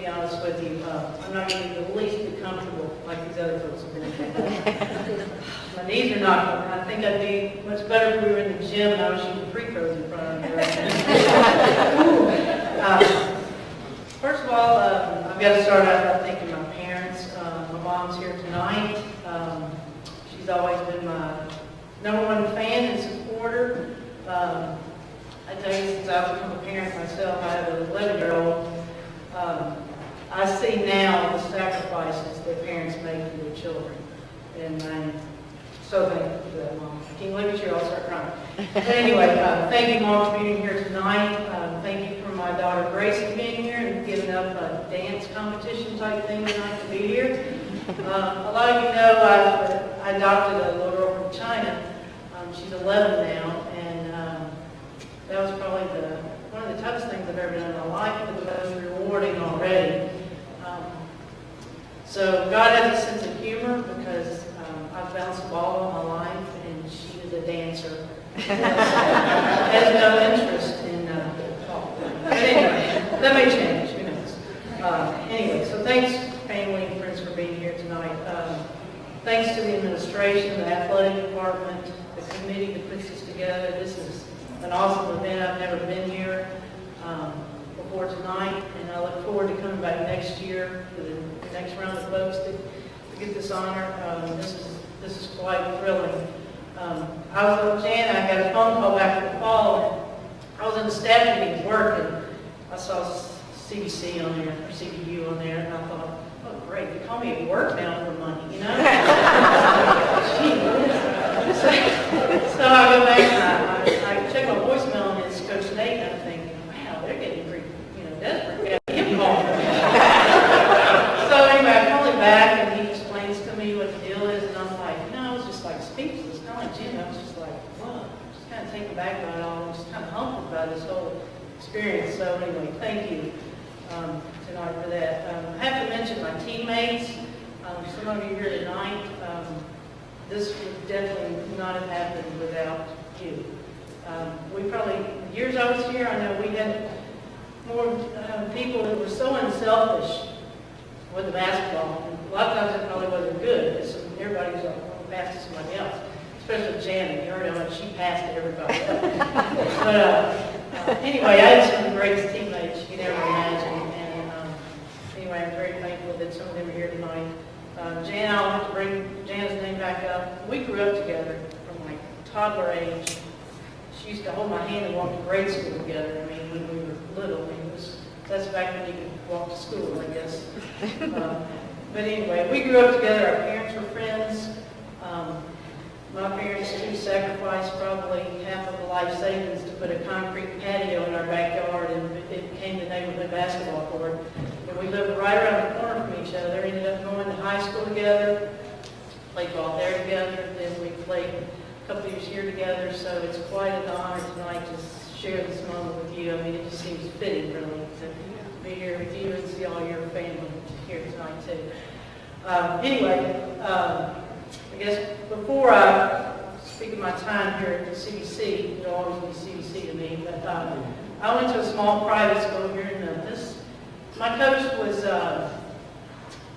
be honest with you. I'm not going to be the least bit comfortable like these other folks have been. My knees are not. I think I'd be much better if we were in the gym and I was shooting free throws in front of me. First of all, I've got to start out by thanking my parents. My mom's here tonight. She's always been my #1 fan and supporter. I tell you, since I've become a parent myself, I have an 11-year-old. I see now the sacrifices that parents make for their children. And I'm so thankful for that, Mom. I can't look at you, I'll start crying. But anyway, thank you, Mom, for being here tonight. Thank you for my daughter Gracie being here and giving up a dance competition type thing tonight to be here. A lot of you know I adopted a little girl from China. She's 11 now, and that was probably one of the toughest things I've ever done in my life, but the most rewarding already. So God has a sense of humor because I've bounced a ball all my life, and she is a dancer. Has no interest in golf. But anyway, that may change, who knows. Anyway, so thanks, family and friends, for being here tonight. Thanks to the administration, the athletic department, the committee that puts this together. This is an awesome event. I've never been here before tonight, and I look forward to coming back next year for the next round of folks to get this honor. This is quite thrilling. I was with Jan, I got a phone call back in the fall, and I was in the staff meetings working. I saw CBC on there, or CBU on there, and I thought, oh great, they call me at work now for money, you know? So I go back and I check my voicemail, and it's Coach Nate, and I'm thinking, wow, they're getting pretty, desperate. We got him calling. So anyway, I call him back, and he explains to me what the deal is, and I'm like, I was just like speechless, kind of like Jim. I was just like, whoa, just kind of taken back by it all. I was just kind of humbled by this whole experience. So anyway, thank you tonight for that. I have to mention my teammates. Some of you here tonight. This would definitely not have happened without you. We probably, the years I was here, I know we had more people that were so unselfish with the basketball. And a lot of times it probably wasn't good because everybody was like, pass to somebody else. Especially Janet, you heard how much she passed to everybody else. But anyway, I had some of the greatest teammates you could ever imagine. And anyway, I'm very thankful that some of them are here tonight. Jan, I'll have to bring Jan's name back up. We grew up together from like toddler age. She used to hold my hand and walk to grade school together. I mean, when we were little, that's back when you could walk to school, I guess. But anyway, we grew up together. Our parents were friends. My parents too sacrificed probably half of the life savings to put a concrete patio in our backyard, and it became the neighborhood basketball court. And we lived right around the corner from each other. Ended up going to high school together, played ball there together. Then we played a couple of years here together. So it's quite an honor tonight to share this moment with you. I mean, it just seems fitting, really, to be here with you and see all your family here tonight too. Anyway. I guess before I speak of my time here at the CBC, it'll always be CBC to me, but I went to a small private school here in Memphis. My coach was,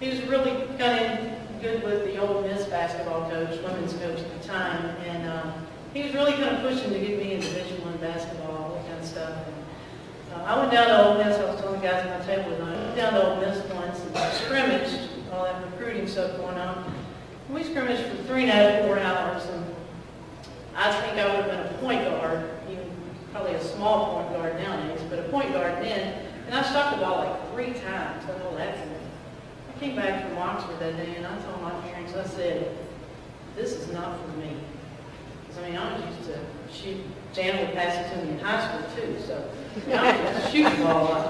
he was really kind of good with the old Miss basketball coach, women's coach at the time, and he was really kind of pushing to get me in Division I basketball, that kind of stuff. And, I went down to Ole Miss. I was telling the guys at my table tonight. I went down to Ole Miss once and scrimmaged, all that recruiting stuff going on. We scrimmaged for 3.5, 4 hours, and I think I would have been a point guard, even probably a small point guard nowadays, but a point guard then. And I shot the ball like 3 times. I know that's it. I came back from Oxford that day, and I told my parents, I said, this is not for me. Because, I mean, I was used to shoot. Jan would pass it to me in high school, too, so I was used to shoot the ball a lot.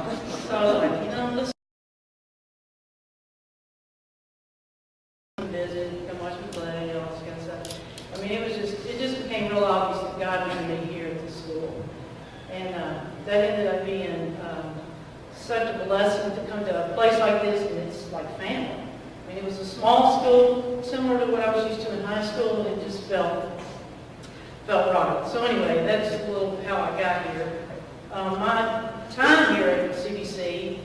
So I was like, this visit, come watch me play, all this kind of stuff. I mean, it just became real obvious that God wanted me here at the school. And that ended up being such a blessing to come to a place like this, and it's like family. I mean, it was a small school, similar to what I was used to in high school, and it just felt right. So anyway, that's a little how I got here. My time here at CBC,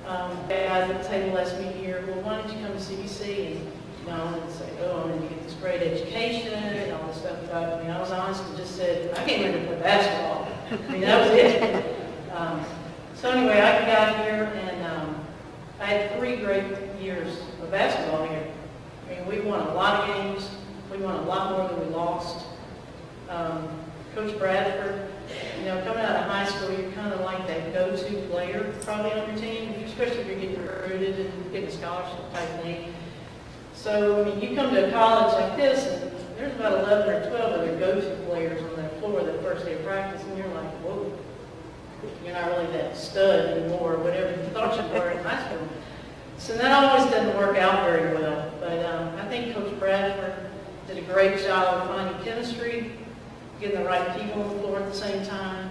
I at the table last meeting here, well, why don't you come to CBC? And I didn't say, oh, and you get this great education and all this stuff. But I mean, I was honest and just said, I came here to play basketball. I mean, that was it. So anyway, I got here and I had 3 great years of basketball here. I mean, we won a lot of games. We won a lot more than we lost. Coach Bradford, you know, coming out of high school, you're kind of like that go-to player probably on your team, especially if you're getting recruited and getting a scholarship type thing. So, I mean, you come to a college like this, and there's about 11 or 12 other go-to players on that floor that first day of practice, and you're like, whoa, you're not really that stud anymore, or whatever you thought you were in high school. So that always doesn't work out very well. But I think Coach Bradford did a great job of finding chemistry, getting the right people on the floor at the same time.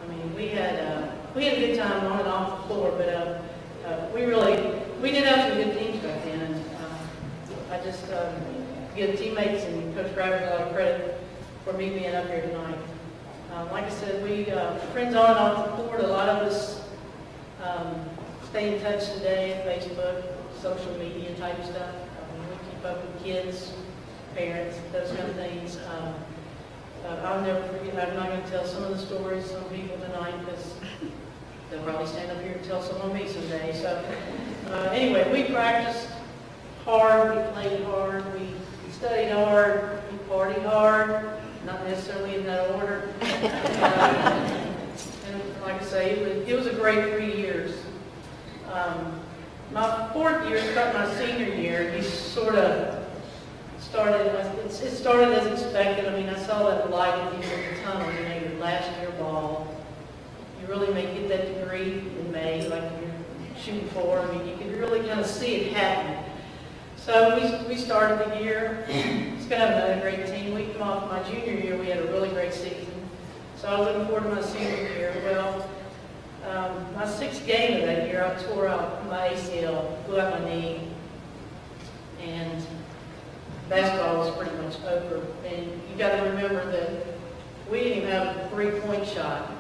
I mean, we had a good time on and off the floor, but we did have some good teams back then. And I just give teammates and Coach Bradford a lot of credit for me being up here tonight. Like I said, we friends on and off the court. A lot of us stay in touch today, Facebook, social media type stuff. We keep up with kids, parents, those kind of things. I'll never forget, I'm not going to tell some of the stories some people tonight because they'll probably stand up here and tell some on me someday. So anyway, we practiced hard, we played hard, we studied hard, we partied hard, not necessarily in that order. And like I say, it was a great 3 years. My 4th year, my senior year, you sort of it started as expected. I mean, I saw that light at the end of the tunnel, you know, your last year ball. You really may get that degree in May, like you're shooting for. I mean, you can really kind of see it happening. So we started the year. It's going to have another great team. We come off my junior year, we had a really great season. So I was looking forward to my senior year. Well, my 6th game of that year, I tore out my ACL, blew out my knee, and basketball was pretty much over. And you got to remember that we didn't even have a 3-point shot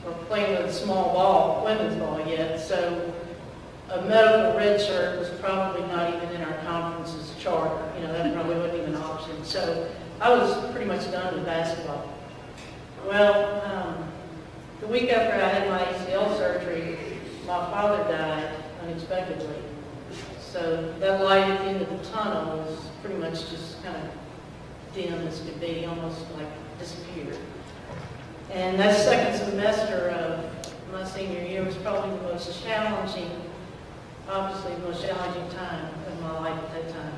or playing with a small ball, women's ball yet. So a medical red shirt was probably not even in our conference's charter. You know, that probably wasn't even an option. So I was pretty much done with basketball. Well, the week after I had my ACL surgery, my father died unexpectedly. So that light at the end of the tunnel was pretty much just kind of dim as could be, almost like disappeared. And that 2nd semester of my senior year was probably the most challenging, obviously the most challenging time of my life at that time.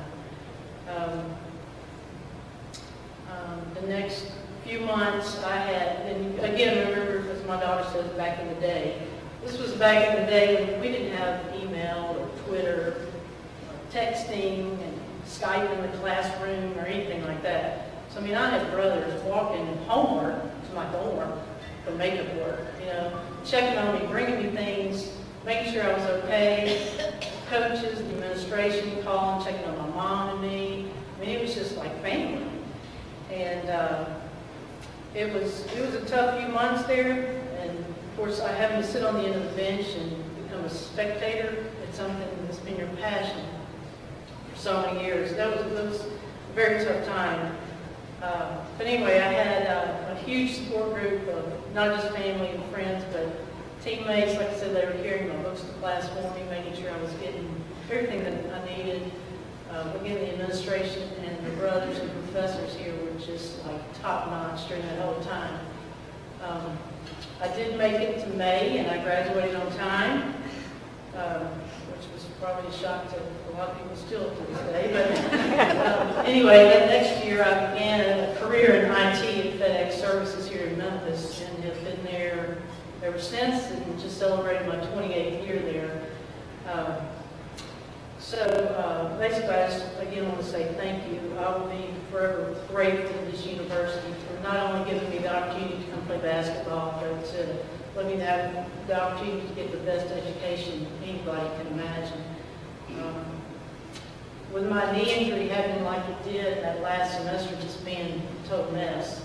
The next few months I had, and again, remember, as my daughter says, back in the day, this was back in the day when we didn't have email or Twitter, texting and Skype in the classroom or anything like that. So I mean, I had brothers walking homework to my dorm for makeup work, you know, checking on me, bringing me things, making sure I was okay. Coaches, the administration calling, checking on my mom and me. I mean, it was just like family. And it was a tough few months there. And of course, I having to sit on the end of the bench and become a spectator. It's something that's been your passion so many years. That was a very tough time. But anyway, I had a huge support group of not just family and friends, but teammates. Like I said, they were carrying my books to class for me, making sure I was getting everything that I needed. Again, the administration and the brothers and professors here were just like top-notch during that whole time. I did make it to May, and I graduated on time, which was probably a shock to a lot of people still to this day. But anyway, that next year I began a career in IT at FedEx Services here in Memphis, and have been there ever since, and just celebrated my 28th year there. So basically, I just again want to say thank you. I will be forever grateful to this university for not only giving me the opportunity to come play basketball, but to let me have the opportunity to get the best education anybody can imagine. With my knee injury happening like it did that last semester, just being a total mess,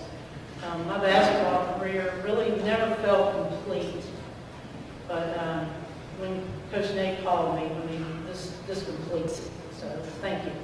my basketball career really never felt complete. But when Coach Nate called me, I mean, this completes it. So, thank you.